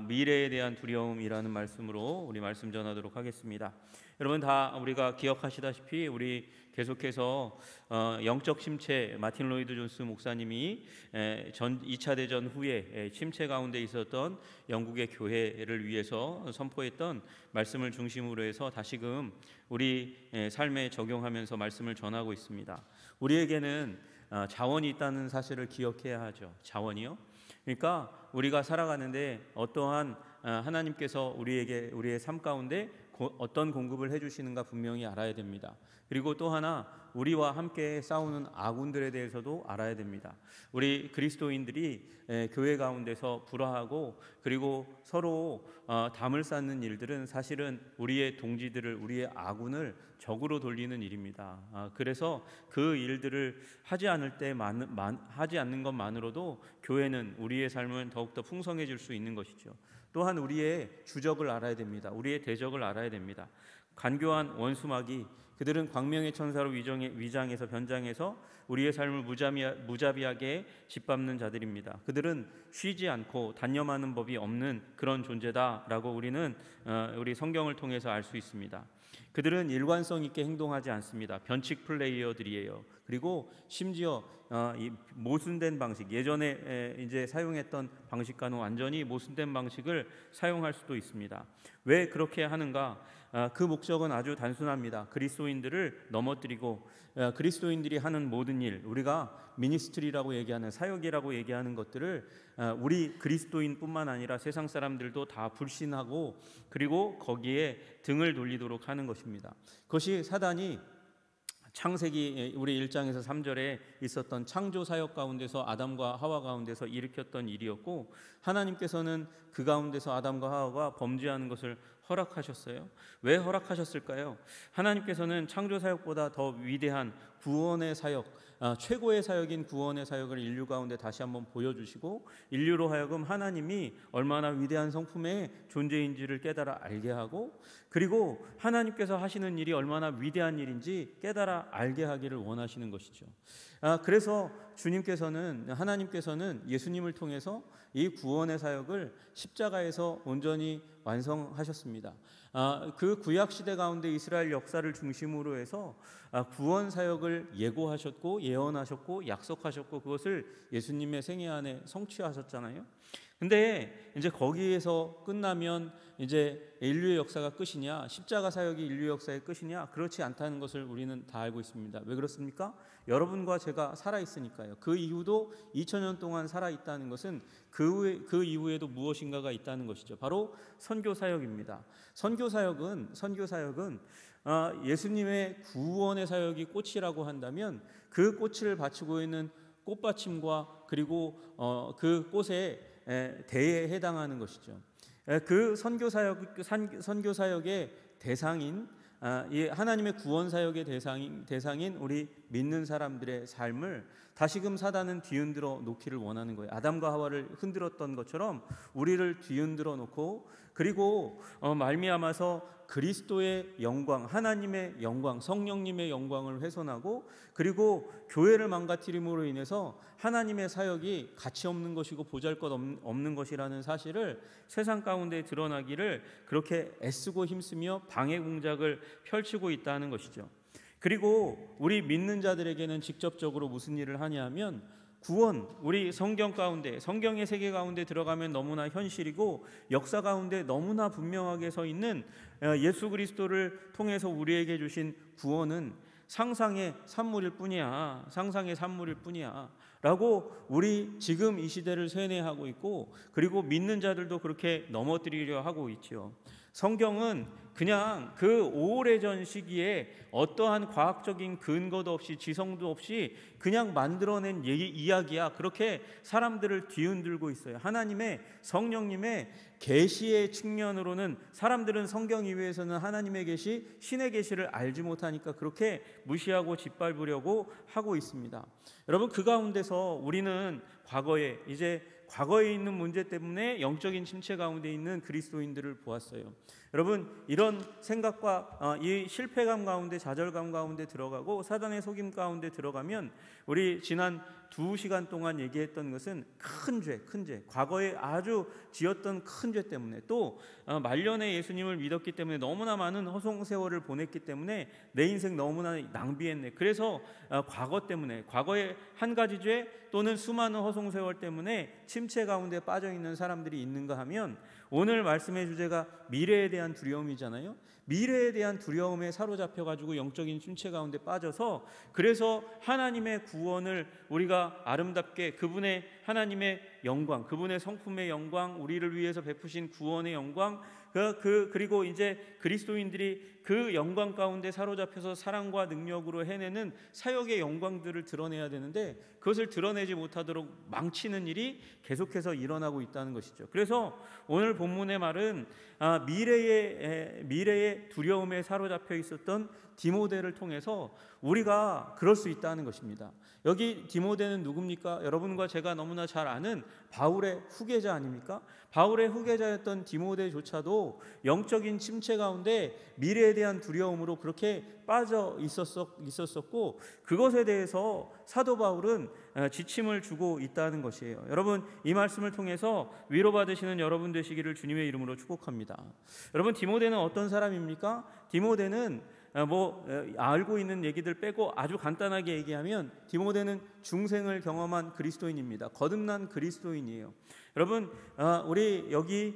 미래에 대한 두려움이라는 말씀으로 우리 말씀 전하도록 하겠습니다. 여러분 다 우리가 기억하시다시피 우리 계속해서 영적 침체, 마틴 로이드 존스 목사님이 2차 대전 후에 침체 가운데 있었던 영국의 교회를 위해서 선포했던 말씀을 중심으로 해서 다시금 우리 삶에 적용하면서 말씀을 전하고 있습니다. 우리에게는 자원이 있다는 사실을 기억해야 하죠. 자원이요? 그러니까 우리가 살아가는데 어떠한 하나님께서 우리의 삶 가운데 어떤 공급을 해주시는가 분명히 알아야 됩니다. 그리고 또 하나 우리와 함께 싸우는 아군들에 대해서도 알아야 됩니다. 우리 그리스도인들이 교회 가운데서 불화하고 그리고 서로 담을 쌓는 일들은 사실은 우리의 동지들을, 우리의 아군을 적으로 돌리는 일입니다. 그래서 그 일들을 하지 않는 것만으로도 교회는, 우리의 삶은 더욱더 풍성해질 수 있는 것이죠. 또한 우리의 주적을 알아야 됩니다. 우리의 대적을 알아야 됩니다. 간교한 원수마귀, 그들은 광명의 천사로 위장해서 변장해서 우리의 삶을 무자비하게 짓밟는 자들입니다. 그들은 쉬지 않고 단념하는 법이 없는 그런 존재다라고 우리는 우리 성경을 통해서 알 수 있습니다. 그들은 일관성 있게 행동하지 않습니다. 변칙 플레이어들이에요. 그리고 심지어 이 모순된 방식, 예전에 이제 사용했던 방식과는 완전히 모순된 방식을 사용할 수도 있습니다. 왜 그렇게 하는가? 그 목적은 아주 단순합니다. 그리스도인들을 넘어뜨리고 그리스도인들이 하는 모든 일, 우리가 미니스트리라고 얘기하는, 사역이라고 얘기하는 것들을 우리 그리스도인뿐만 아니라 세상 사람들도 다 불신하고 그리고 거기에 등을 돌리도록 하는 것입니다. 그것이 사단이 창세기 우리 1장에서 3절에 있었던 창조 사역 가운데서 아담과 하와 가운데서 일으켰던 일이었고, 하나님께서는 그 가운데서 아담과 하와가 범죄하는 것을 허락하셨어요. 왜 허락하셨을까요? 하나님께서는 창조 사역보다 더 위대한 구원의 사역, 최고의 사역인 구원의 사역을 인류 가운데 다시 한번 보여주시고, 인류로 하여금 하나님이 얼마나 위대한 성품의 존재인지를 깨달아 알게 하고, 그리고 하나님께서 하시는 일이 얼마나 위대한 일인지 깨달아 알게 하기를 원하시는 것이죠. 그래서 하나님께서는 예수님을 통해서 이 구원의 사역을 십자가에서 온전히 완성하셨습니다. 그 구약 시대 가운데 이스라엘 역사를 중심으로 해서 구원 사역을 예고하셨고 예언하셨고 약속하셨고 그것을 예수님의 생애 안에 성취하셨잖아요. 근데 이제 거기에서 끝나면 이제 인류의 역사가 끝이냐, 십자가 사역이 인류 역사의 끝이냐? 그렇지 않다는 것을 우리는 다 알고 있습니다. 왜 그렇습니까? 여러분과 제가 살아있으니까요. 그 이후도 2000년 동안 살아있다는 것은 그 이후에도 무엇인가가 있다는 것이죠. 바로 선교 사역입니다. 선교 사역은 예수님의 구원의 사역이 꽃이라고 한다면 그 꽃을 바치고 있는 꽃받침과 그리고 그 꽃의 대에 해당하는 것이죠. 그 선교 사역의 대상인 하나님의 구원 사역의 대상인 우리 믿는 사람들의 삶을 다시금 사단은 뒤흔들어 놓기를 원하는 거예요. 아담과 하와를 흔들었던 것처럼 우리를 뒤흔들어 놓고, 그리고 말미암아서 그리스도의 영광, 하나님의 영광, 성령님의 영광을 훼손하고, 그리고 교회를 망가뜨림으로 인해서 하나님의 사역이 가치 없는 것이고 보잘것없는 것이라는 사실을 세상 가운데 드러나기를 그렇게 애쓰고 힘쓰며 방해 공작을 펼치고 있다는 것이죠. 그리고 우리 믿는 자들에게는 직접적으로 무슨 일을 하냐면, 구원, 우리 성경 가운데, 성경의 세계 가운데 들어가면 너무나 현실이고 역사 가운데 너무나 분명하게 서 있는 예수 그리스도를 통해서 우리에게 주신 구원은 상상의 산물일 뿐이야, 상상의 산물일 뿐이야 라고 우리 지금 이 시대를 세뇌하고 있고, 그리고 믿는 자들도 그렇게 넘어뜨리려 하고 있죠. 성경은 그냥 그 오래전 시기에 어떠한 과학적인 근거도 없이 지성도 없이 그냥 만들어낸 이야기야. 그렇게 사람들을 뒤흔들고 있어요. 하나님의 성령님의 계시의 측면으로는 사람들은 성경 이외에서는 하나님의 계시, 신의 계시를 알지 못하니까 그렇게 무시하고 짓밟으려고 하고 있습니다. 여러분, 그 가운데서 우리는 과거에 있는 문제 때문에 영적인 침체 가운데 있는 그리스도인들을 보았어요. 여러분, 이런 생각과 이 실패감 가운데, 좌절감 가운데 들어가고 사단의 속임 가운데 들어가면 우리 지난 2시간 동안 얘기했던 것은 큰 죄, 과거에 아주 지었던 큰 죄 때문에, 또 말년에 예수님을 믿었기 때문에 너무나 많은 허송세월을 보냈기 때문에 내 인생 너무나 낭비했네. 그래서 과거 때문에, 과거의 한 가지 죄 또는 수많은 허송세월 때문에 침체 가운데 빠져있는 사람들이 있는가 하면, 오늘 말씀의 주제가 미래에 대한 두려움이잖아요. 미래에 대한 두려움에 사로잡혀가지고 영적인 침체 가운데 빠져서, 그래서 하나님의 구원을 우리가 아름답게, 그분의 하나님의 영광, 그분의 성품의 영광, 우리를 위해서 베푸신 구원의 영광, 그리고 이제 그리스도인들이 그 영광 가운데 사로잡혀서 사랑과 능력으로 해내는 사역의 영광들을 드러내야 되는데, 그것을 드러내지 못하도록 망치는 일이 계속해서 일어나고 있다는 것이죠. 그래서 오늘 본문의 말은 미래의 두려움에 사로잡혀 있었던 디모데를 통해서 우리가 그럴 수 있다는 것입니다. 여기 디모데는 누굽니까? 여러분과 제가 너무나 잘 아는 바울의 후계자 아닙니까? 바울의 후계자였던 디모데조차도 영적인 침체 가운데 미래에 대한 두려움으로 그렇게 빠져 있었었고, 그것에 대해서 사도 바울은 지침을 주고 있다는 것이에요. 여러분, 이 말씀을 통해서 위로받으시는 여러분 되시기를 주님의 이름으로 축복합니다. 여러분, 디모데는 어떤 사람입니까? 디모데는 알고 있는 얘기들 빼고 아주 간단하게 얘기하면 디모데는 중생을 경험한 그리스도인입니다. 거듭난 그리스도인이에요. 여러분, 우리 여기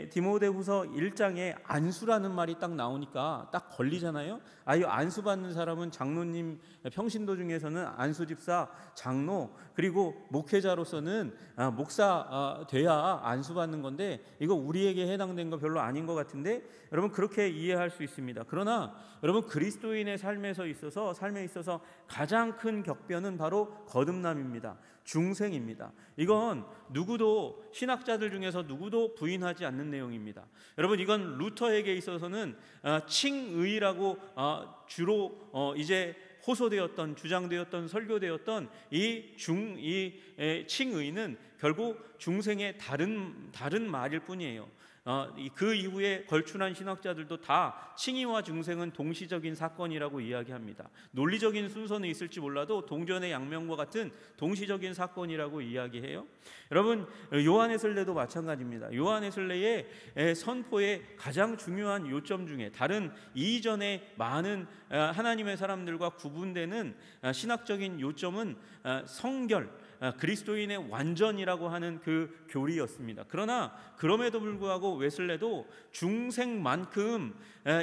디모데후서 1장에 안수라는 말이 딱 나오니까 딱 걸리잖아요. 이 안수 받는 사람은 장로님, 평신도 중에서는 안수 집사, 장로, 그리고 목회자로서는 목사 돼야 안수 받는 건데, 이거 우리에게 해당된 거 별로 아닌 것 같은데, 여러분 그렇게 이해할 수 있습니다. 그러나 여러분, 그리스도인의 삶에 있어서 가장 큰 격변은 바로 거듭남입니다. 중생입니다. 이건 누구도, 신학자들 중에서 누구도 부인하지 않는 내용입니다. 여러분, 이건 루터에게 있어서는 칭의라고 주로 이제 호소되었던, 주장되었던, 설교되었던 이 칭의는 결국 중생의 다른 말일 뿐이에요. 그 이후에 걸출한 신학자들도 다 칭의와 중생은 동시적인 사건이라고 이야기합니다. 논리적인 순서는 있을지 몰라도 동전의 양면과 같은 동시적인 사건이라고 이야기해요. 여러분, 요한에슬레도 마찬가지입니다. 요한에슬레의 선포의 가장 중요한 요점 중에, 다른 이전의 많은 하나님의 사람들과 구분되는 신학적인 요점은 성결, 그리스도인의 완전이라고 하는 그 교리였습니다. 그러나 그럼에도 불구하고 웨슬레도 중생만큼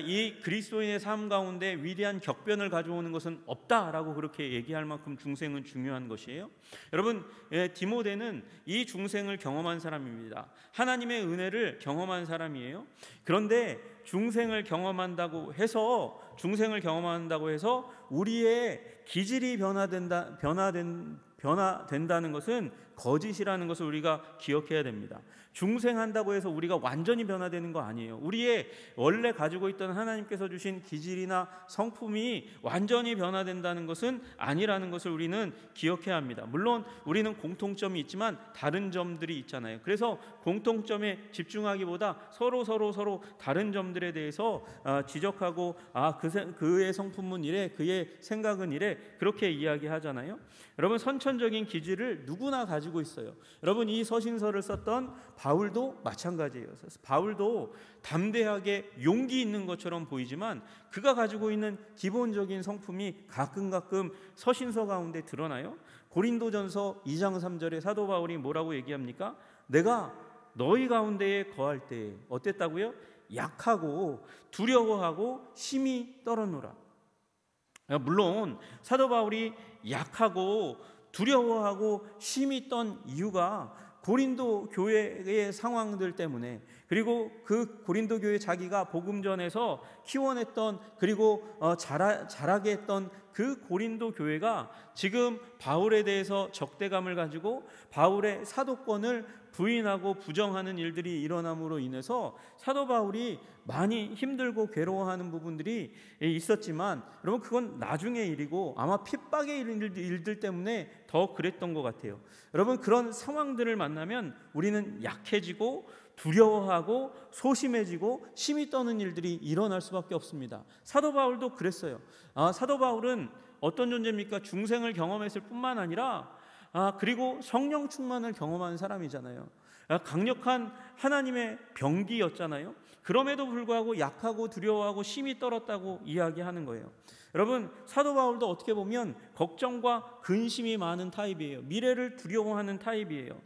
이 그리스도인의 삶 가운데 위대한 격변을 가져오는 것은 없다라고 그렇게 얘기할 만큼 중생은 중요한 것이에요. 여러분, 디모데는 이 중생을 경험한 사람입니다. 하나님의 은혜를 경험한 사람이에요. 그런데 중생을 경험한다고 해서 우리의 기질이 변화된다는 것은 거짓이라는 것을 우리가 기억해야 됩니다. 중생한다고 해서 우리가 완전히 변화되는 거 아니에요. 우리의 원래 가지고 있던 하나님께서 주신 기질이나 성품이 완전히 변화된다는 것은 아니라는 것을 우리는 기억해야 합니다. 물론 우리는 공통점이 있지만 다른 점들이 있잖아요. 그래서 공통점에 집중하기보다 서로 다른 점들에 대해서 지적하고, 그의 성품은 이래, 그의 생각은 이래, 그렇게 이야기하잖아요. 여러분, 선천적인 기질을 누구나 가지고 있어요. 여러분, 이 서신서를 썼던 바울도 마찬가지예요. 바울도 담대하게 용기 있는 것처럼 보이지만 그가 가지고 있는 기본적인 성품이 가끔 서신서 가운데 드러나요. 고린도전서 2장 3절에 사도 바울이 뭐라고 얘기합니까? 내가 너희 가운데에 거할 때에 어땠다고요? 약하고 두려워하고 심히 떨었노라. 물론 사도 바울이 약하고 두려워하고 심히 떤 이유가 고린도 교회의 상황들 때문에, 그리고 그 고린도 교회 자기가 복음 전에서 키워냈던, 그리고 자라게 했던 그 고린도 교회가 지금 바울에 대해서 적대감을 가지고 바울의 사도권을 부인하고 부정하는 일들이 일어남으로 인해서 사도 바울이 많이 힘들고 괴로워하는 부분들이 있었지만, 여러분 그건 나중의 일이고 아마 핍박의 일들 때문에 더 그랬던 것 같아요. 여러분, 그런 상황들을 만나면 우리는 약해지고 두려워하고 소심해지고 심히 떠는 일들이 일어날 수밖에 없습니다. 사도 바울도 그랬어요. 사도 바울은 어떤 존재입니까? 중생을 경험했을 뿐만 아니라 그리고 성령 충만을 경험한 사람이잖아요. 강력한 하나님의 병기였잖아요. 그럼에도 불구하고 약하고 두려워하고 심히 떨었다고 이야기하는 거예요. 여러분, 사도 바울도 어떻게 보면 걱정과 근심이 많은 타입이에요. 미래를 두려워하는 타입이에요.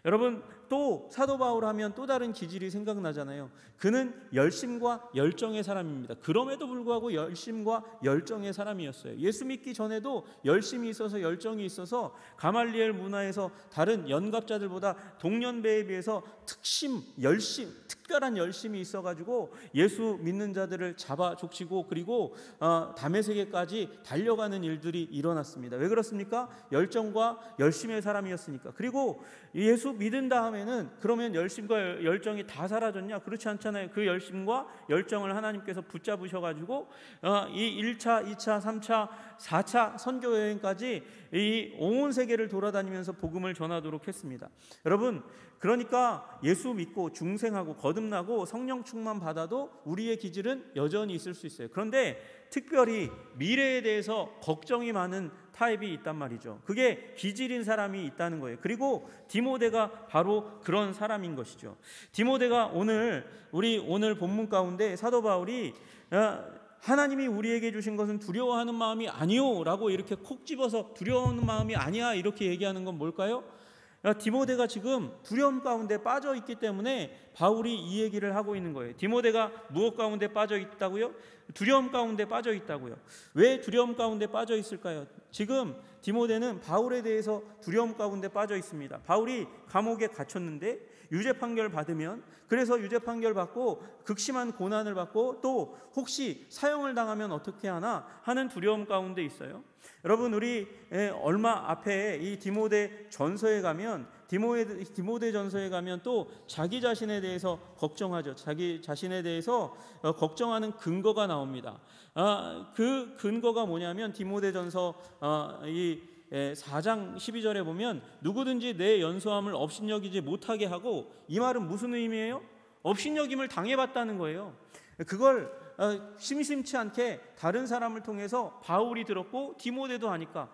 여러분, 또 사도 바울 하면 또 다른 기질이 생각나잖아요. 그는 열심과 열정의 사람입니다. 그럼에도 불구하고 열심과 열정의 사람이었어요. 예수 믿기 전에도 열심이 있어서 열정이 있어서 가말리엘 문화에서 다른 연갑자들보다 동년배에 비해서 특별한 열심이 있어가지고 예수 믿는 자들을 잡아 족치고 그리고 다메섹에까지 달려가는 일들이 일어났습니다. 왜 그렇습니까? 열정과 열심의 사람이었으니까. 그리고 예수 믿은 다음에는 그러면 열심과 열정이 다 사라졌냐? 그렇지 않잖아요. 그 열심과 열정을 하나님께서 붙잡으셔가지고 이 1차, 2차, 3차, 4차 선교 여행까지 이 온 세계를 돌아다니면서 복음을 전하도록 했습니다. 여러분, 그러니까 예수 믿고 중생하고 거듭나고 성령 충만 받아도 우리의 기질은 여전히 있을 수 있어요. 그런데 특별히 미래에 대해서 걱정이 많은 타입이 있단 말이죠. 그게 기질인 사람이 있다는 거예요. 그리고 디모데가 바로 그런 사람인 것이죠. 디모데가 오늘 본문 가운데 사도 바울이 하나님이 우리에게 주신 것은 두려워하는 마음이 아니요 라고 이렇게 콕 집어서 두려워하는 마음이 아니야 이렇게 얘기하는 건 뭘까요? 디모데가 지금 두려움 가운데 빠져 있기 때문에 바울이 이 얘기를 하고 있는 거예요. 디모데가 무엇 가운데 빠져 있다고요? 두려움 가운데 빠져 있다고요. 왜 두려움 가운데 빠져 있을까요? 지금 디모데는 바울에 대해서 두려움 가운데 빠져 있습니다. 바울이 감옥에 갇혔는데 유죄 판결 받으면, 그래서 유죄 판결 받고 극심한 고난을 받고 또 혹시 사형을 당하면 어떻게 하나 하는 두려움 가운데 있어요. 여러분, 우리 얼마 앞에 이 디모데 전서에 가면 디모데 전서에 가면 또 자기 자신에 대해서 걱정하죠. 자기 자신에 대해서 걱정하는 근거가 나옵니다. 그 근거가 뭐냐면 디모데 전서 4장 12절에 보면 누구든지 내 연소함을 업신여기지 못하게 하고, 이 말은 무슨 의미예요? 업신여김을 당해봤다는 거예요. 그걸 심심치 않게 다른 사람을 통해서 바울이 들었고 디모데도 하니까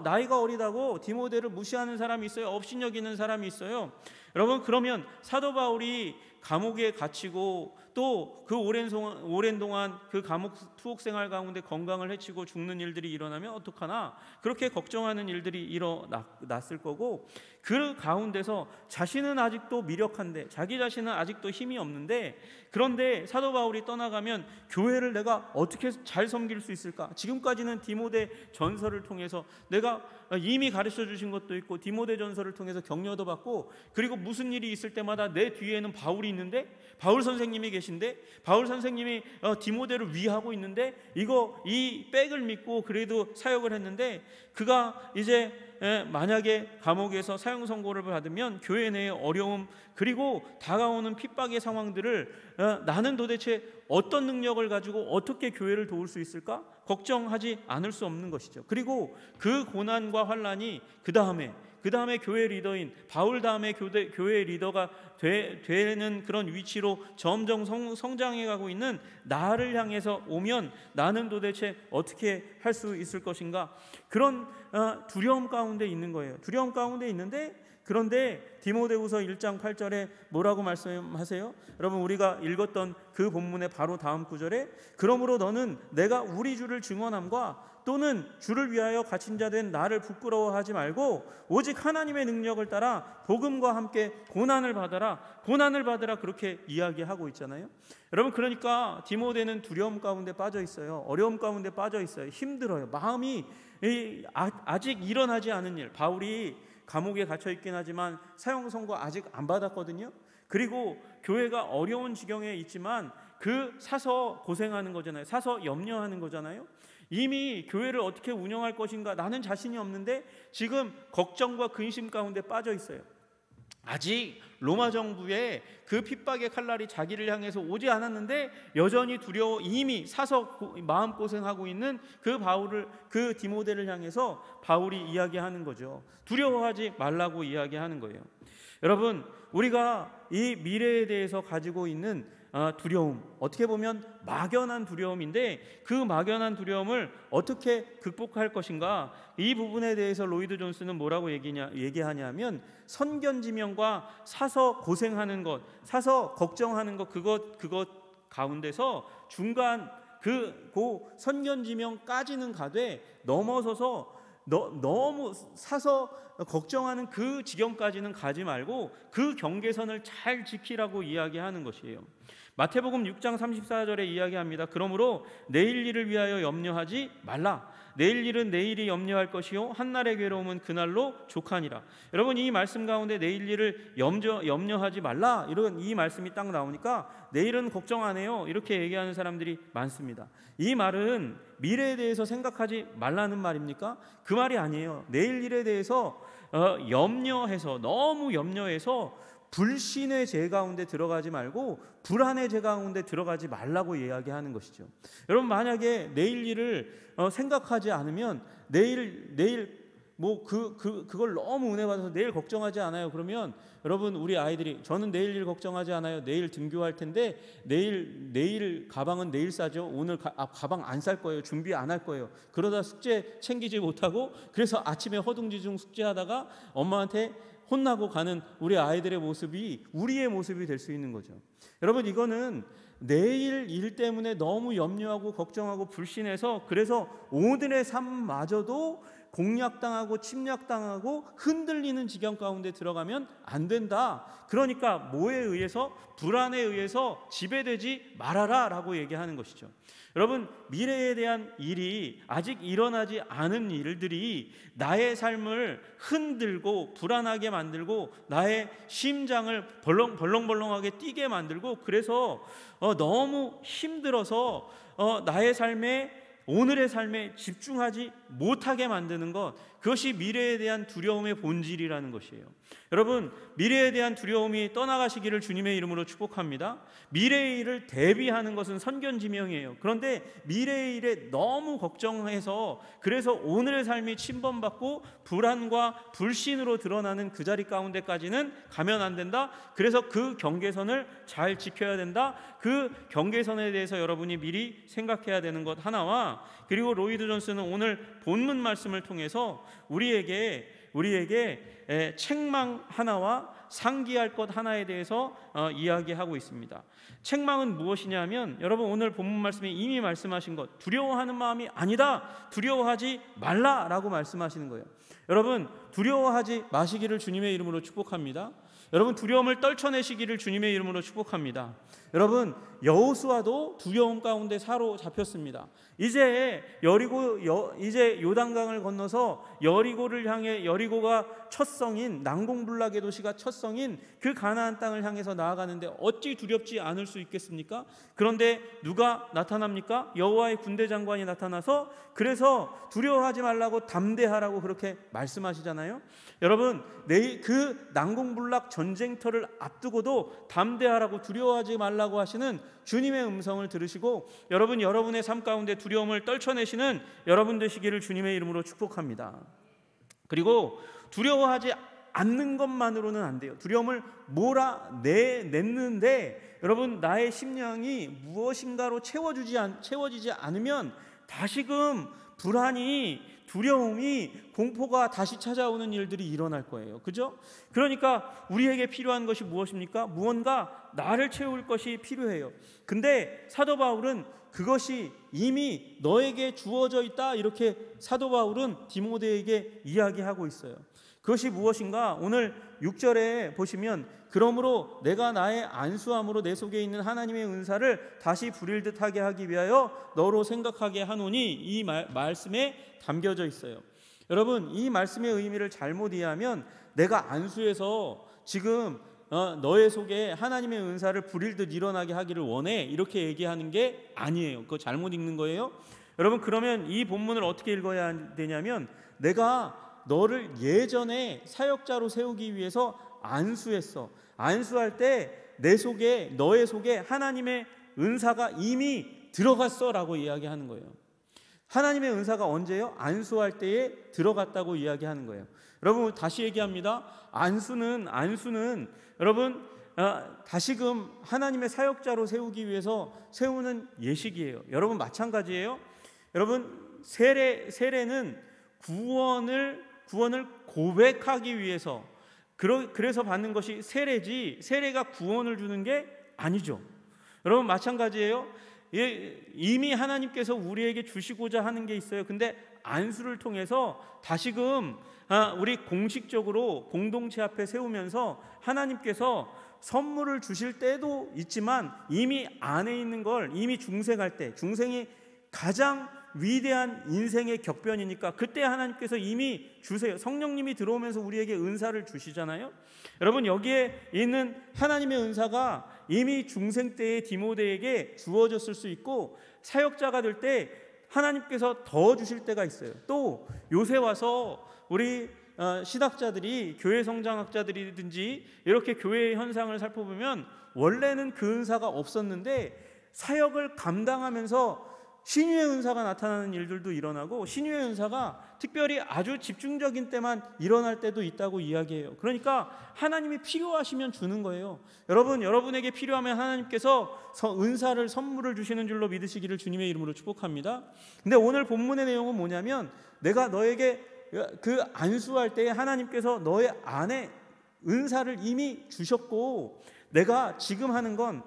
나이가 어리다고 디모데를 무시하는 사람이 있어요. 업신여기는 사람이 있어요. 여러분, 그러면 사도 바울이 감옥에 gat히고 또 그 오랜 동안 그 감옥 투옥 생활 가운데 건강을 해치고 죽는 일들이 일어나면 어떡하나, 그렇게 걱정하는 일들이 일어났을 거고, 그 가운데서 자신은 아직도 미력한데, 자기 자신은 아직도 힘이 없는데, 그런데 사도 바울이 떠나가면 교회를 내가 어떻게 잘 섬길 수 있을까? 지금까지는 디모데 전서를 통해서 내가 이미 가르쳐 주신 것도 있고 디모데 전서를 통해서 격려도 받고, 그리고 무슨 일이 있을 때마다 내 뒤에는 바울이 있는데, 바울 선생님이 계신데, 바울 선생님이 디모데를 위하고 있는데, 이 백을 믿고 그래도 사역을 했는데, 그가 이제 만약에 감옥에서 사형 선고를 받으면 교회 내의 어려움 그리고 다가오는 핍박의 상황들을 나는 도대체 어떤 능력을 가지고 어떻게 교회를 도울 수 있을까? 걱정하지 않을 수 없는 것이죠. 그리고 그 고난과 환난이 그 다음에 교회 리더인 바울 다음에 교회 리더가 되는 그런 위치로 점점 성장해 가고 있는 나를 향해서 오면 나는 도대체 어떻게 할 수 있을 것인가? 그런 두려움 가운데 있는 거예요. 두려움 가운데 있는데, 그런데 디모데후서 1장 8절에 뭐라고 말씀하세요? 여러분, 우리가 읽었던 그 본문의 바로 다음 구절에, 그러므로 너는 내가 우리 주를 증언함과 또는 주를 위하여 갇힌 자 된 나를 부끄러워하지 말고 오직 하나님의 능력을 따라 복음과 함께 고난을 받으라 그렇게 이야기하고 있잖아요. 여러분, 그러니까 디모데는 두려움 가운데 빠져 있어요. 어려움 가운데 빠져 있어요. 힘들어요. 마음이 아직 일어나지 않은 일. 바울이 감옥에 갇혀 있긴 하지만 사형 선고 아직 안 받았거든요. 그리고 교회가 어려운 지경에 있지만 사서 고생하는 거잖아요. 사서 염려하는 거잖아요. 이미 교회를 어떻게 운영할 것인가 나는 자신이 없는데 지금 걱정과 근심 가운데 빠져 있어요. 아직 로마 정부의 그 핍박의 칼날이 자기를 향해서 오지 않았는데 여전히 두려워 이미 사서 마음고생하고 있는 그 디모데를 향해서 바울이 이야기하는 거죠. 두려워하지 말라고 이야기하는 거예요. 여러분, 우리가 이 미래에 대해서 가지고 있는 두려움, 어떻게 보면 막연한 두려움인데 그 막연한 두려움을 어떻게 극복할 것인가, 이 부분에 대해서 로이드 존스는 뭐라고 얘기하냐면 선견지명과 사서 고생하는 것, 사서 걱정하는 것, 그것 가운데서 중간 그 선견지명까지는 가되 넘어서서 너무 사서 걱정하는 그 지경까지는 가지 말고 그 경계선을 잘 지키라고 이야기하는 것이에요. 마태복음 6장 34절에 이야기합니다. 그러므로 내일 일을 위하여 염려하지 말라. 내일 일은 내일이 염려할 것이요 한날의 괴로움은 그날로 족하니라. 여러분, 이 말씀 가운데 내일 일을 염려하지 말라, 이런 이 말씀이 딱 나오니까 내일은 걱정 안 해요, 이렇게 얘기하는 사람들이 많습니다. 이 말은 미래에 대해서 생각하지 말라는 말입니까? 그 말이 아니에요. 내일 일에 대해서 염려해서, 너무 염려해서 불신의 죄 가운데 들어가지 말고 불안의 죄 가운데 들어가지 말라고 이야기하는 것이죠. 여러분, 만약에 내일 일을 생각하지 않으면 내일 그걸 너무 은혜 받아서 내일 걱정하지 않아요. 그러면 여러분, 우리 아이들이 저는 내일 일 걱정하지 않아요. 내일 등교할 텐데 내일 가방은 내일 싸죠. 오늘 가방 안 쌀 거예요. 준비 안 할 거예요. 그러다 숙제 챙기지 못하고 그래서 아침에 허둥지둥 숙제하다가 엄마한테 혼나고 가는 우리 아이들의 모습이 우리의 모습이 될 수 있는 거죠. 여러분, 이거는 내일 일 때문에 너무 염려하고 걱정하고 불신해서 그래서 오늘의 삶마저도 공략당하고 침략당하고 흔들리는 지경 가운데 들어가면 안 된다. 그러니까 뭐에 의해서? 불안에 의해서 지배되지 말아라 라고 얘기하는 것이죠. 여러분, 미래에 대한 일이 아직 일어나지 않은 일들이 나의 삶을 흔들고 불안하게 만들고 나의 심장을 벌렁벌렁하게 뛰게 만들고 그래서 너무 힘들어서 나의 삶에, 오늘의 삶에 집중하지 못하게 만드는 것, 그것이 미래에 대한 두려움의 본질이라는 것이에요. 여러분, 미래에 대한 두려움이 떠나가시기를 주님의 이름으로 축복합니다. 미래의 일을 대비하는 것은 선견지명이에요. 그런데 미래의 일에 너무 걱정해서 그래서 오늘의 삶이 침범받고 불안과 불신으로 드러나는 그 자리 가운데까지는 가면 안 된다. 그래서 그 경계선을 잘 지켜야 된다. 그 경계선에 대해서 여러분이 미리 생각해야 되는 것 하나와, 그리고 로이드 존스는 오늘 본문 말씀을 통해서 우리에게 책망 하나와 상기할 것 하나에 대해서 이야기하고 있습니다. 책망은 무엇이냐면, 여러분, 오늘 본문 말씀에 이미 말씀하신 것, 두려워하는 마음이 아니다, 두려워하지 말라라고 말씀하시는 거예요. 여러분, 두려워하지 마시기를 주님의 이름으로 축복합니다. 여러분, 두려움을 떨쳐내시기를 주님의 이름으로 축복합니다. 여러분, 여호수아도 두려움 가운데 사로잡혔습니다. 이제 요단강을 건너서 여리고를 향해, 여리고가 첫 성인, 난공불락의 도시가 첫 성인 그 가나안 땅을 향해서 나아가는데 어찌 두렵지 않을 수 있겠습니까? 그런데 누가 나타납니까? 여호와의 군대 장관이 나타나서 그래서 두려워하지 말라고 담대하라고 그렇게 말씀하시잖아요. 여러분, 그 난공불락 전쟁터를 앞두고도 담대하라고, 두려워하지 말라고 하시는 주님의 음성을 들으시고 여러분의 삶 가운데 두려움을 떨쳐내시는 여러분 되시기를 주님의 이름으로 축복합니다. 그리고 두려워하지 않는 것만으로는 안 돼요. 두려움을 몰아내는데 여러분, 나의 심령이 무엇인가로 채워지지 않으면 다시금 불안이, 두려움이, 공포가 다시 찾아오는 일들이 일어날 거예요. 그죠? 그러니까 우리에게 필요한 것이 무엇입니까? 무언가 나를 채울 것이 필요해요. 근데 사도 바울은 그것이 이미 너에게 주어져 있다, 이렇게 사도 바울은 디모데에게 이야기하고 있어요. 그것이 무엇인가? 오늘 6절에 보시면, 그러므로 내가 나의 안수함으로 내 속에 있는 하나님의 은사를 다시 부릴 듯하게 하기 위하여 너로 생각하게 하노니, 이 말씀에 담겨져 있어요. 여러분, 이 말씀의 의미를 잘못 이해하면 내가 안수해서 지금 너의 속에 하나님의 은사를 부릴 듯 일어나게 하기를 원해, 이렇게 얘기하는 게 아니에요. 그거 잘못 읽는 거예요. 여러분, 그러면 이 본문을 어떻게 읽어야 되냐면, 내가 너를 예전에 사역자로 세우기 위해서 안수했어. 안수할 때 내 속에, 너의 속에 하나님의 은사가 이미 들어갔어 라고 이야기하는 거예요. 하나님의 은사가 언제요? 안수할 때에 들어갔다고 이야기하는 거예요. 여러분, 다시 얘기합니다. 안수는 여러분, 다시금 하나님의 사역자로 세우기 위해서 세우는 예식이에요. 여러분 마찬가지예요. 여러분 세례는 구원을 고백하기 위해서 그래서 받는 것이 세례지, 세례가 구원을 주는 게 아니죠. 여러분 마찬가지예요. 이미 하나님께서 우리에게 주시고자 하는 게 있어요. 근데 안수를 통해서 다시금 우리 공식적으로 공동체 앞에 세우면서 하나님께서 선물을 주실 때도 있지만 이미 안에 있는 걸 이미 중생할 때, 중생이 가장 위대한 인생의 격변이니까 그때 하나님께서 이미 주세요. 성령님이 들어오면서 우리에게 은사를 주시잖아요. 여러분 여기에 있는 하나님의 은사가 이미 중생 때의 디모데에게 주어졌을 수 있고 사역자가 될 때 하나님께서 더 주실 때가 있어요. 또 요새 와서 우리 신학자들이, 교회 성장학자들이든지 이렇게 교회의 현상을 살펴보면 원래는 그 은사가 없었는데 사역을 감당하면서 신유의 은사가 나타나는 일들도 일어나고 신유의 은사가 특별히 아주 집중적인 때만 일어날 때도 있다고 이야기해요. 그러니까 하나님이 필요하시면 주는 거예요. 여러분에게 필요하면 하나님께서 은사를, 선물을 주시는 줄로 믿으시기를 주님의 이름으로 축복합니다. 근데 오늘 본문의 내용은 뭐냐면 내가 너에게 그 안수할 때에 하나님께서 너의 안에 은사를 이미 주셨고 내가 지금 하는 건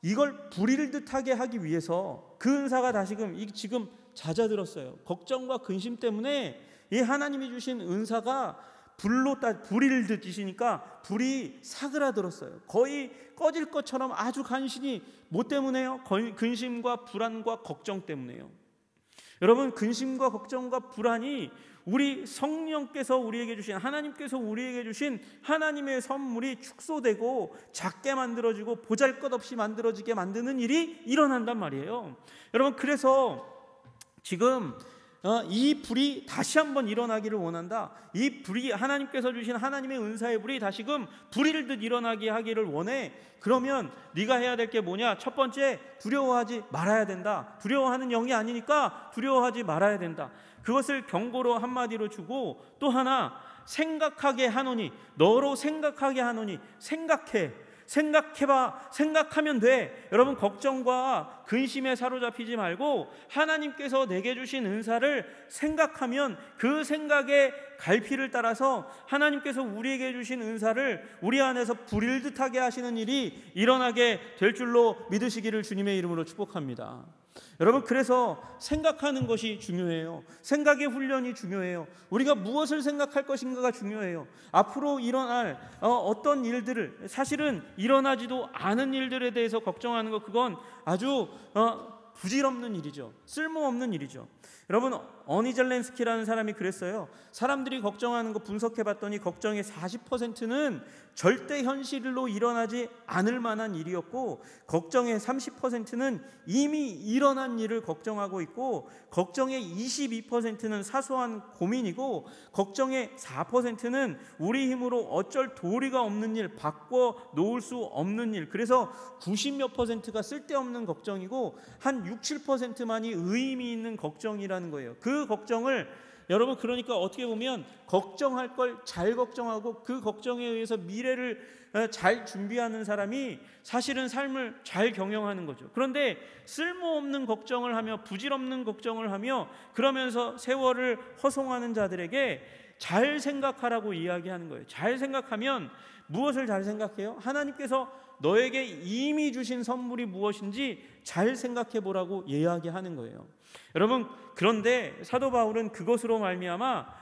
이걸 부릴 듯하게 하기 위해서 그 은사가 다시금 지금 잦아들었어요. 걱정과 근심 때문에 이 하나님이 주신 은사가 불일 듯이시니까 불이 사그라들었어요. 거의 꺼질 것처럼 아주 간신히. 뭐 때문에요? 근심과 불안과 걱정 때문에요. 여러분 근심과 걱정과 불안이 우리 성령께서 우리에게 주신, 하나님께서 우리에게 주신 하나님의 선물이 축소되고 작게 만들어지고 보잘것없이 만들어지게 만드는 일이 일어난단 말이에요. 여러분 그래서 지금 이 불이 다시 한번 일어나기를 원한다. 이 불이 하나님께서 주신 하나님의 은사의 불이 다시금 불일 듯 일어나게 하기를 원해. 그러면 네가 해야 될 게 뭐냐? 첫 번째, 두려워하지 말아야 된다. 두려워하는 영이 아니니까 두려워하지 말아야 된다. 그것을 경고로 한마디로 주고 또 하나, 생각하게 하노니, 너로 생각하게 하노니, 생각해봐. 생각하면 돼. 여러분 걱정과 근심에 사로잡히지 말고 하나님께서 내게 주신 은사를 생각하면 그 생각의 갈피를 따라서 하나님께서 우리에게 주신 은사를 우리 안에서 불일 듯하게 하시는 일이 일어나게 될 줄로 믿으시기를 주님의 이름으로 축복합니다. 여러분 그래서 생각하는 것이 중요해요. 생각의 훈련이 중요해요. 우리가 무엇을 생각할 것인가가 중요해요. 앞으로 일어날 어떤 일들을, 사실은 일어나지도 않은 일들에 대해서 걱정하는 것, 그건 아주 부질없는 일이죠. 쓸모없는 일이죠. 여러분 어니 젤렌스키라는 사람이 그랬어요. 사람들이 걱정하는 거 분석해 봤더니 걱정의 40%는 절대 현실로 일어나지 않을 만한 일이었고 걱정의 30%는 이미 일어난 일을 걱정하고 있고 걱정의 22%는 사소한 고민이고 걱정의 4%는 우리 힘으로 어쩔 도리가 없는 일, 바꿔 놓을 수 없는 일. 그래서 90몇 %가 쓸데없는 걱정이고 한 6, 7%만이 의미 있는 걱정이라는 거예요. 그 걱정을 여러분 그러니까 어떻게 보면 걱정할 걸 잘 걱정하고 그 걱정에 의해서 미래를 잘 준비하는 사람이 사실은 삶을 잘 경영하는 거죠. 그런데 쓸모없는 걱정을 하며 부질없는 걱정을 하며 그러면서 세월을 허송하는 자들에게 잘 생각하라고 이야기하는 거예요. 잘 생각하면 무엇을 잘 생각해요? 하나님께서 너에게 이미 주신 선물이 무엇인지 잘 생각해 보라고 이야기하는 거예요. 여러분 그런데 사도 바울은 그것으로 말미암아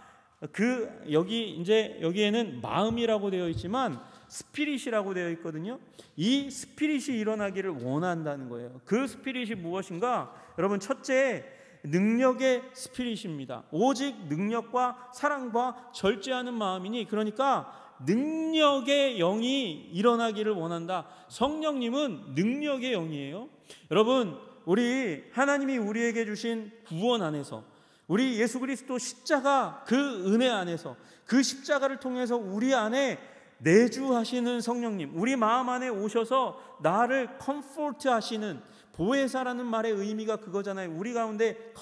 여기에는 마음이라고 되어 있지만 스피릿이라고 되어 있거든요. 이 스피릿이 일어나기를 원한다는 거예요. 그 스피릿이 무엇인가? 여러분 첫째, 능력의 스피릿입니다. 오직 능력과 사랑과 절제하는 마음이니, 그러니까 능력의 영이 일어나기를 원한다. 성령님은 능력의 영이에요. 여러분 우리 하나님이 우리에게 주신 구원 안에서, 우리 예수 그리스도 십자가 그 은혜 안에서, 그 십자가를 통해서 우리 안에 내주하시는 성령님, 우리 마음 안에 오셔서 나를 컴포트 하시는, 보혜사라는 말의 의미가 그거잖아요. 우리 가운데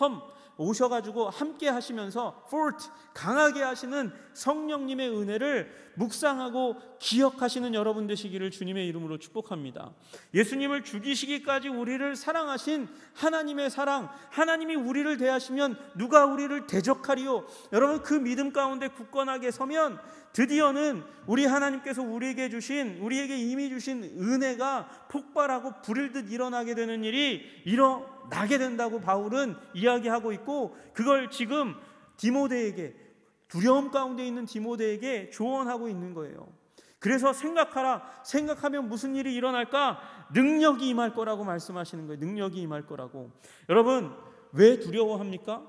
오셔가지고 함께 하시면서 포트, 강하게 하시는 성령님의 은혜를 묵상하고 기억하시는 여러분 되시기를 주님의 이름으로 축복합니다. 예수님을 죽이시기까지 우리를 사랑하신 하나님의 사랑, 하나님이 우리를 대하시면 누가 우리를 대적하리요? 여러분, 그 믿음 가운데 굳건하게 서면 드디어는 우리 하나님께서 우리에게 이미 주신 은혜가 폭발하고 불일 듯 일어나게 되는 일이 일어나게 된다고 바울은 이야기하고 있고, 그걸 지금 디모데에게, 두려움 가운데 있는 디모데에게 조언하고 있는 거예요. 그래서 생각하면 무슨 일이 일어날까? 능력이 임할 거라고 말씀하시는 거예요. 능력이 임할 거라고. 여러분, 왜 두려워합니까?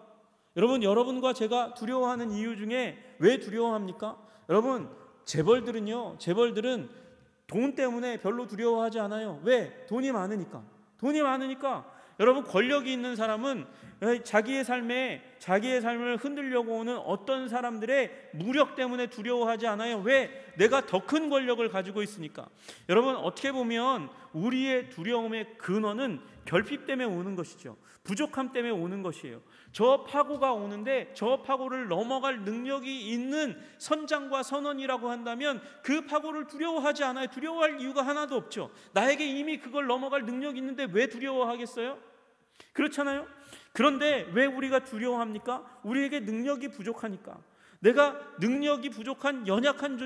여러분과 제가 두려워하는 이유 중에 왜 두려워합니까? 여러분, 재벌들은 돈 때문에 별로 두려워하지 않아요. 왜? 돈이 많으니까. 여러분, 권력이 있는 사람은 자기의 삶을 흔들려고 오는 어떤 사람들의 무력 때문에 두려워하지 않아요. 왜? 내가 더 큰 권력을 가지고 있으니까. 여러분, 어떻게 보면 우리의 두려움의 근원은 결핍 때문에 오는 것이죠. 부족함 때문에 오는 것이에요. 저 파고가 오는데 저 파고를 넘어갈 능력이 있는 선장과 선원이라고 한다면 그 파고를 두려워하지 않아요. 두려워할 이유가 하나도 없죠. 나에게 이미 그걸 넘어갈 능력이 있는데 왜 두려워하겠어요? 그렇잖아요. 그런데 왜 우리가 두려워합니까? 우리에게 능력이 부족하니까. 내가 능력이 부족한 연약한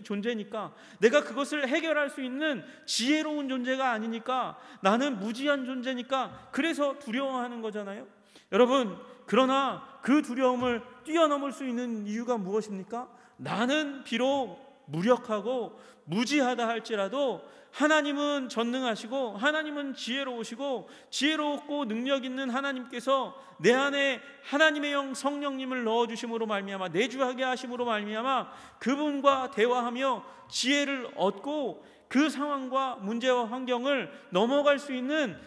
존재니까, 내가 그것을 해결할 수 있는 지혜로운 존재가 아니니까, 나는 무지한 존재니까, 그래서 두려워하는 거잖아요. 여러분, 그러나 그 두려움을 뛰어넘을 수 있는 이유가 무엇입니까? 나는 비록 무력하고 무지하다 할지라도 하나님은 전능하시고 하나님은 지혜롭고 능력 있는 하나님께서 내 안에 하나님의 영 성령님을 넣어주심으로 말미암아, 내주하게 하심으로 말미암아 그분과 대화하며 지혜를 얻고 그 상황과 문제와 환경을 넘어갈 수 있는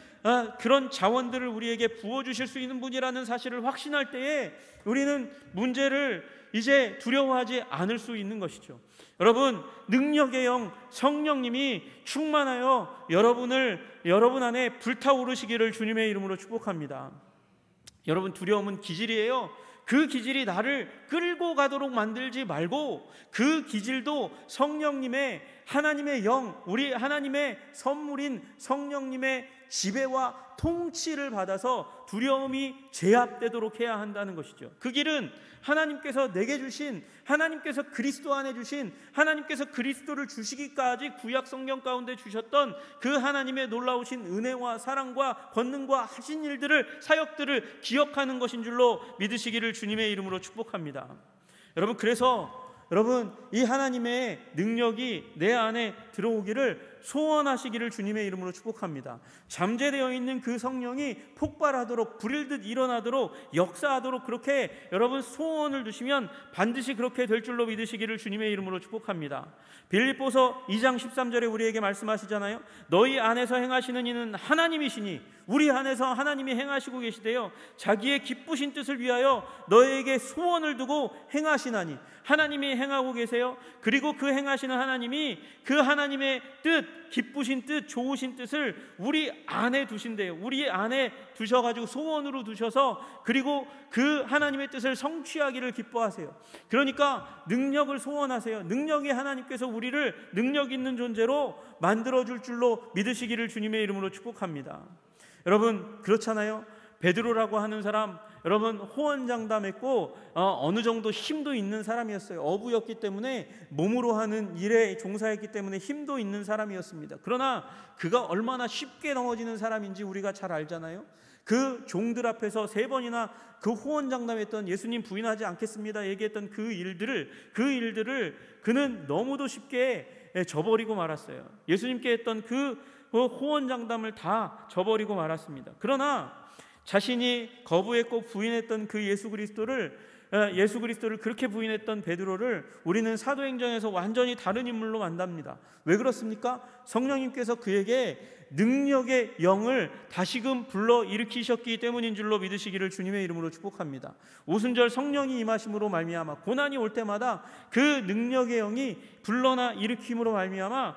그런 자원들을 우리에게 부어주실 수 있는 분이라는 사실을 확신할 때에 우리는 문제를 이제 두려워하지 않을 수 있는 것이죠. 여러분, 능력의 영 성령님이 충만하여 여러분 안에 불타오르시기를 주님의 이름으로 축복합니다. 여러분, 두려움은 기질이에요. 그 기질이 나를 끌고 가도록 만들지 말고, 그 기질도 성령님의, 하나님의 영, 우리 하나님의 선물인 성령님의 지배와 통치를 받아서 두려움이 제압되도록 해야 한다는 것이죠. 그 길은 하나님께서 내게 주신, 하나님께서 그리스도 안에 주신, 하나님께서 그리스도를 주시기까지 구약 성경 가운데 주셨던 그 하나님의 놀라우신 은혜와 사랑과 권능과 하신 일들을, 사역들을 기억하는 것인 줄로 믿으시기를 주님의 이름으로 축복합니다. 여러분, 그래서 이 하나님의 능력이 내 안에 들어오기를 소원하시기를 주님의 이름으로 축복합니다. 잠재되어 있는 그 성령이 폭발하도록, 불일 듯 일어나도록, 역사하도록 그렇게 여러분 소원을 두시면 반드시 그렇게 될 줄로 믿으시기를 주님의 이름으로 축복합니다. 빌립보서 2장 13절에 우리에게 말씀하시잖아요. 너희 안에서 행하시는 이는 하나님이시니, 우리 안에서 하나님이 행하시고 계시대요. 자기의 기쁘신 뜻을 위하여 너희에게 소원을 두고 행하시나니, 하나님이 행하고 계세요. 그리고 그 행하시는 하나님이 그 하나님의 뜻, 기쁘신 뜻, 좋으신 뜻을 우리 안에 두신대요. 우리 안에 두셔가지고 소원으로 두셔서, 그리고 그 하나님의 뜻을 성취하기를 기뻐하세요. 그러니까 능력을 소원하세요. 능력이 하나님께서 우리를 능력 있는 존재로 만들어줄 줄로 믿으시기를 주님의 이름으로 축복합니다. 여러분, 그렇잖아요. 베드로라고 하는 사람, 여러분 호언장담했고 어느 정도 힘도 있는 사람이었어요. 어부였기 때문에, 몸으로 하는 일에 종사했기 때문에 힘도 있는 사람이었습니다. 그러나 그가 얼마나 쉽게 넘어지는 사람인지 우리가 잘 알잖아요. 그 종들 앞에서 3번이나 그 호언장담했던, 예수님 부인하지 않겠습니다 얘기했던 그 일들을 그는 너무도 쉽게 저버리고 말았어요. 예수님께 했던 그 호언장담을 다 저버리고 말았습니다. 그러나 자신이 거부했고 부인했던 그 예수 그리스도를 그렇게 부인했던 베드로를 우리는 사도행전에서 완전히 다른 인물로 만납니다. 왜 그렇습니까? 성령님께서 그에게 능력의 영을 다시금 불러 일으키셨기 때문인 줄로 믿으시기를 주님의 이름으로 축복합니다. 오순절 성령이 임하심으로 말미암아 고난이 올 때마다 그 능력의 영이 불러나 일으킴으로 말미암아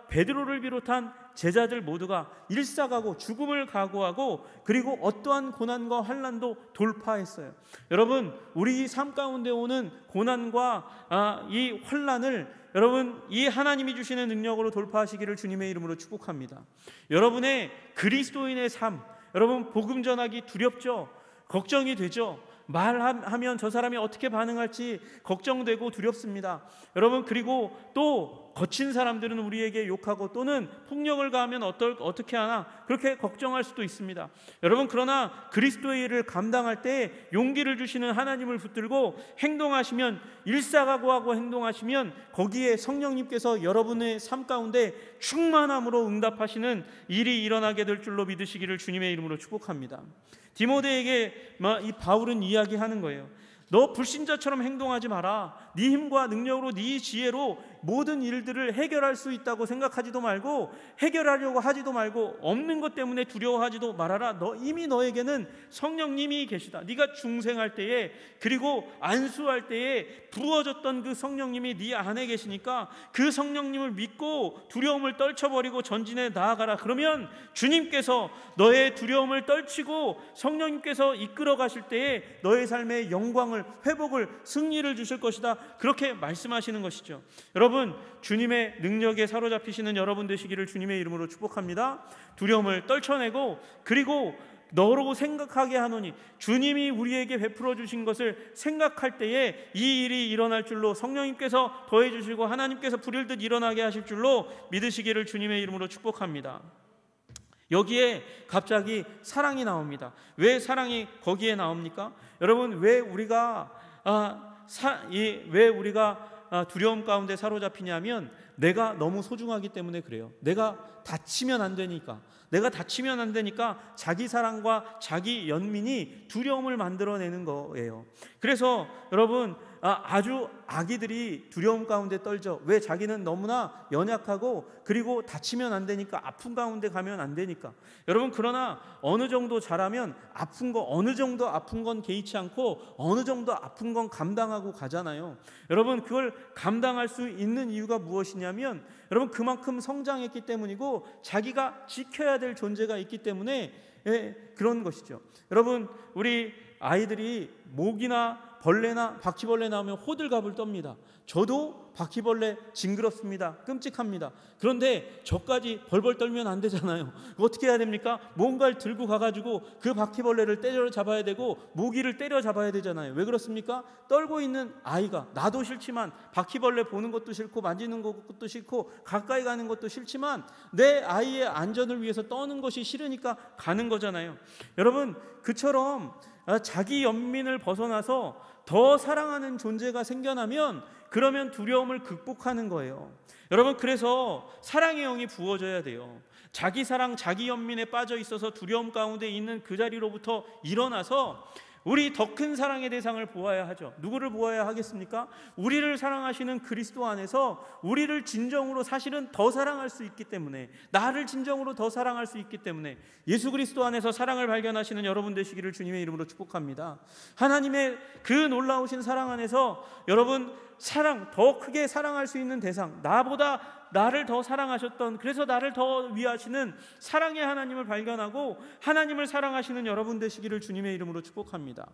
베드로를 비롯한 제자들 모두가 일사가고 죽음을 각오하고 그리고 어떠한 고난과 환난도 돌파했어요. 여러분, 우리 삶 가운데 오는 고난과 이 환난을 여러분, 이 하나님이 주시는 능력으로 돌파하시기를 주님의 이름으로 축복합니다. 여러분의 그리스도인의 삶, 여러분 복음 전하기 두렵죠? 걱정이 되죠? 말하면 저 사람이 어떻게 반응할지 걱정되고 두렵습니다. 여러분, 그리고 또 거친 사람들은 우리에게 욕하고 또는 폭력을 가하면 어떻게 하나 그렇게 걱정할 수도 있습니다. 여러분, 그러나 그리스도의 일을 감당할 때 용기를 주시는 하나님을 붙들고 행동하시면, 일사각오하고 행동하시면 거기에 성령님께서 여러분의 삶 가운데 충만함으로 응답하시는 일이 일어나게 될 줄로 믿으시기를 주님의 이름으로 축복합니다. 디모데에게 이 바울은 이야기하는 거예요. 너 불신자처럼 행동하지 마라. 네 힘과 능력으로, 네 지혜로 모든 일들을 해결할 수 있다고 생각하지도 말고, 해결하려고 하지도 말고, 없는 것 때문에 두려워하지도 말아라. 이미 너에게는 성령님이 계시다. 네가 중생할 때에, 그리고 안수할 때에 부어졌던 그 성령님이 네 안에 계시니까 그 성령님을 믿고 두려움을 떨쳐버리고 전진해 나아가라. 그러면 주님께서 너의 두려움을 떨치고 성령님께서 이끌어 가실 때에 너의 삶의 영광을, 회복을, 승리를 주실 것이다. 그렇게 말씀하시는 것이죠. 여러분, 주님의 능력에 사로잡히시는 여러분 되시기를 주님의 이름으로 축복합니다. 두려움을 떨쳐내고, 그리고 너로 생각하게 하노니, 주님이 우리에게 베풀어 주신 것을 생각할 때에 이 일이 일어날 줄로, 성령님께서 더해 주시고 하나님께서 불일듯 일어나게 하실 줄로 믿으시기를 주님의 이름으로 축복합니다. 여기에 갑자기 사랑이 나옵니다. 왜 사랑이 거기에 나옵니까? 여러분, 왜 우리가 두려움 가운데 사로잡히냐면 내가 너무 소중하기 때문에 그래요. 내가 다치면 안 되니까. 자기 사랑과 자기 연민이 두려움을 만들어내는 거예요. 그래서 여러분, 아주 아기들이 두려움 가운데 떨죠. 왜? 자기는 너무나 연약하고 그리고 다치면 안 되니까, 아픈 가운데 가면 안 되니까. 여러분, 그러나 어느 정도 자라면 어느 정도 아픈 건 개의치 않고 어느 정도 아픈 건 감당하고 가잖아요. 여러분, 그걸 감당할 수 있는 이유가 무엇이냐면 여러분, 그만큼 성장했기 때문이고 자기가 지켜야 될 존재가 있기 때문에 그런 것이죠. 여러분, 우리 아이들이 모기나 벌레나 바퀴벌레 나오면 호들갑을 떱니다. 저도 바퀴벌레 징그럽습니다. 끔찍합니다. 그런데 저까지 벌벌 떨면 안 되잖아요. 어떻게 해야 됩니까? 뭔가를 들고 가가지고 그 바퀴벌레를 때려 잡아야 되고 모기를 때려 잡아야 되잖아요. 왜 그렇습니까? 떨고 있는 아이가, 나도 싫지만 바퀴벌레 보는 것도 싫고 만지는 것도 싫고 가까이 가는 것도 싫지만 내 아이의 안전을 위해서 떠는 것이 싫으니까 가는 거잖아요. 여러분, 그처럼 자기 연민을 벗어나서 더 사랑하는 존재가 생겨나면 그러면 두려움을 극복하는 거예요. 여러분, 그래서 사랑의 영이 부어져야 돼요. 자기 사랑, 자기 연민에 빠져 있어서 두려움 가운데 있는 그 자리로부터 일어나서 우리 더 큰 사랑의 대상을 보아야 하죠. 누구를 보아야 하겠습니까? 우리를 사랑하시는 그리스도 안에서 우리를 진정으로 사실은 더 사랑할 수 있기 때문에, 나를 진정으로 더 사랑할 수 있기 때문에 예수 그리스도 안에서 사랑을 발견하시는 여러분 되시기를 주님의 이름으로 축복합니다. 하나님의 그 놀라우신 사랑 안에서 여러분, 더 크게 사랑할 수 있는 대상, 나보다 나를 더 사랑하셨던, 그래서 나를 더 위하시는 사랑의 하나님을 발견하고 하나님을 사랑하시는 여러분 되시기를 주님의 이름으로 축복합니다.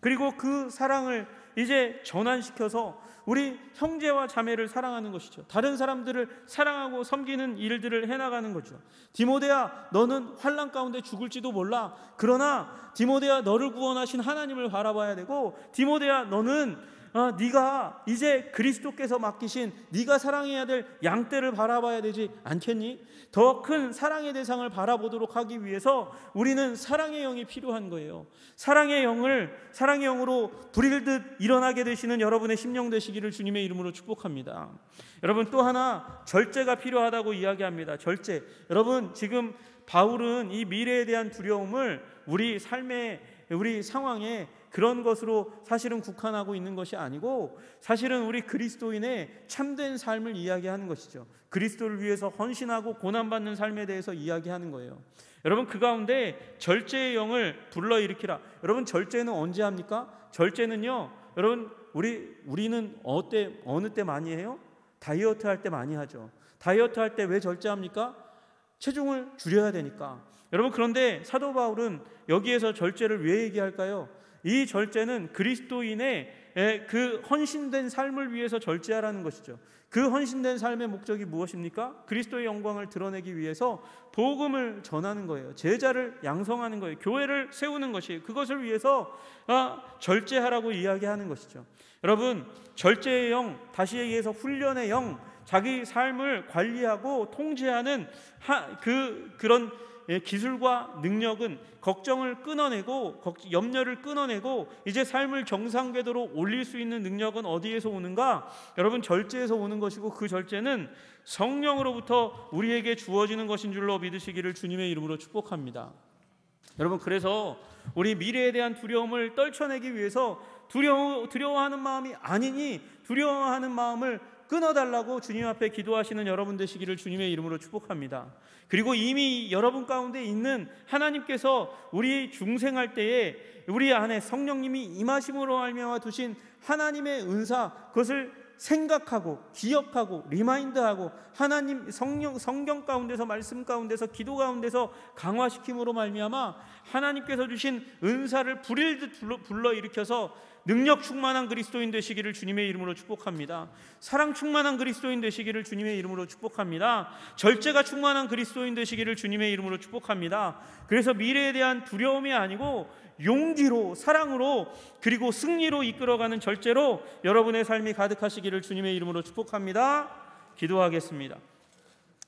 그리고 그 사랑을 이제 전환시켜서 우리 형제와 자매를 사랑하는 것이죠. 다른 사람들을 사랑하고 섬기는 일들을 해나가는 거죠. 디모데야, 너는 환난 가운데 죽을지도 몰라. 그러나 디모데야, 너를 구원하신 하나님을 바라봐야 되고, 디모데야, 너는 네가 이제 그리스도께서 맡기신 네가 사랑해야 될 양떼를 바라봐야 되지 않겠니? 더 큰 사랑의 대상을 바라보도록 하기 위해서 우리는 사랑의 영이 필요한 거예요. 사랑의 영으로 불일듯 일어나게 되시는 여러분의 심령 되시기를 주님의 이름으로 축복합니다. 여러분, 또 하나 절제가 필요하다고 이야기합니다. 절제. 여러분, 지금 바울은 이 미래에 대한 두려움을 우리 상황에 그런 것으로 사실은 국한하고 있는 것이 아니고, 사실은 우리 그리스도인의 참된 삶을 이야기하는 것이죠. 그리스도를 위해서 헌신하고 고난받는 삶에 대해서 이야기하는 거예요. 여러분, 그 가운데 절제의 영을 불러일으키라. 여러분, 절제는 언제 합니까? 절제는요, 여러분, 우리는 어느 때 많이 해요? 다이어트 할 때 많이 하죠. 다이어트 할 때 왜 절제합니까? 체중을 줄여야 되니까. 여러분, 그런데 사도 바울은 여기에서 절제를 왜 얘기할까요? 이 절제는 그리스도인의 그 헌신된 삶을 위해서 절제하라는 것이죠. 그 헌신된 삶의 목적이 무엇입니까? 그리스도의 영광을 드러내기 위해서 복음을 전하는 거예요. 제자를 양성하는 거예요. 교회를 세우는 것이에요. 그것을 위해서 절제하라고 이야기하는 것이죠. 여러분, 절제의 영, 다시 얘기해서 훈련의 영, 자기 삶을 관리하고 통제하는 그런 기술과 능력은 걱정을 끊어내고 염려를 끊어내고 이제 삶을 정상 궤도로 올릴 수 있는 능력은 어디에서 오는가? 여러분, 절제에서 오는 것이고, 그 절제는 성령으로부터 우리에게 주어지는 것인 줄로 믿으시기를 주님의 이름으로 축복합니다. 여러분, 그래서 우리 미래에 대한 두려움을 떨쳐내기 위해서 두려워하는 마음이 아니니 두려워하는 마음을 끊어달라고 주님 앞에 기도하시는 여러분 되시기를 주님의 이름으로 축복합니다. 그리고 이미 여러분 가운데 있는 하나님께서 우리 중생할 때에 우리 안에 성령님이 임하심으로 말미암아 두신 하나님의 은사, 그것을 생각하고 기억하고 리마인드하고 하나님 성경 가운데서, 말씀 가운데서, 기도 가운데서 강화시킴으로 말미암아 하나님께서 주신 은사를 불일듯 불러일으켜서 능력 충만한 그리스도인 되시기를 주님의 이름으로 축복합니다. 사랑 충만한 그리스도인 되시기를 주님의 이름으로 축복합니다. 절제가 충만한 그리스도인 되시기를 주님의 이름으로 축복합니다. 그래서 미래에 대한 두려움이 아니고 용기로, 사랑으로, 그리고 승리로 이끌어가는 절제로 여러분의 삶이 가득하시기를 주님의 이름으로 축복합니다. 기도하겠습니다.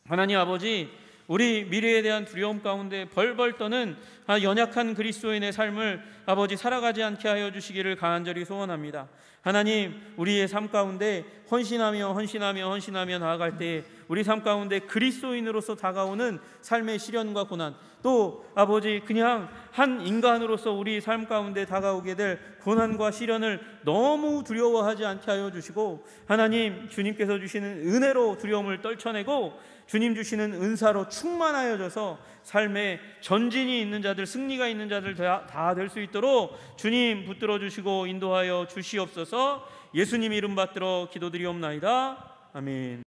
하나님 아버지, 우리 미래에 대한 두려움 가운데 벌벌 떠는 연약한 그리스도인의 삶을 아버지 살아가지 않게 하여 주시기를 간절히 소원합니다. 하나님, 우리의 삶 가운데 헌신하며 나아갈 때에 우리 삶 가운데 그리스도인으로서 다가오는 삶의 시련과 고난, 또 아버지 그냥 한 인간으로서 우리 삶 가운데 다가오게 될 고난과 시련을 너무 두려워하지 않게 하여 주시고, 하나님 주님께서 주시는 은혜로 두려움을 떨쳐내고 주님 주시는 은사로 충만하여져서 삶에 전진이 있는 자들, 승리가 있는 자들 다 될 수 있도록 주님 붙들어 주시고 인도하여 주시옵소서. 예수님 이름 받들어 기도드리옵나이다. 아멘.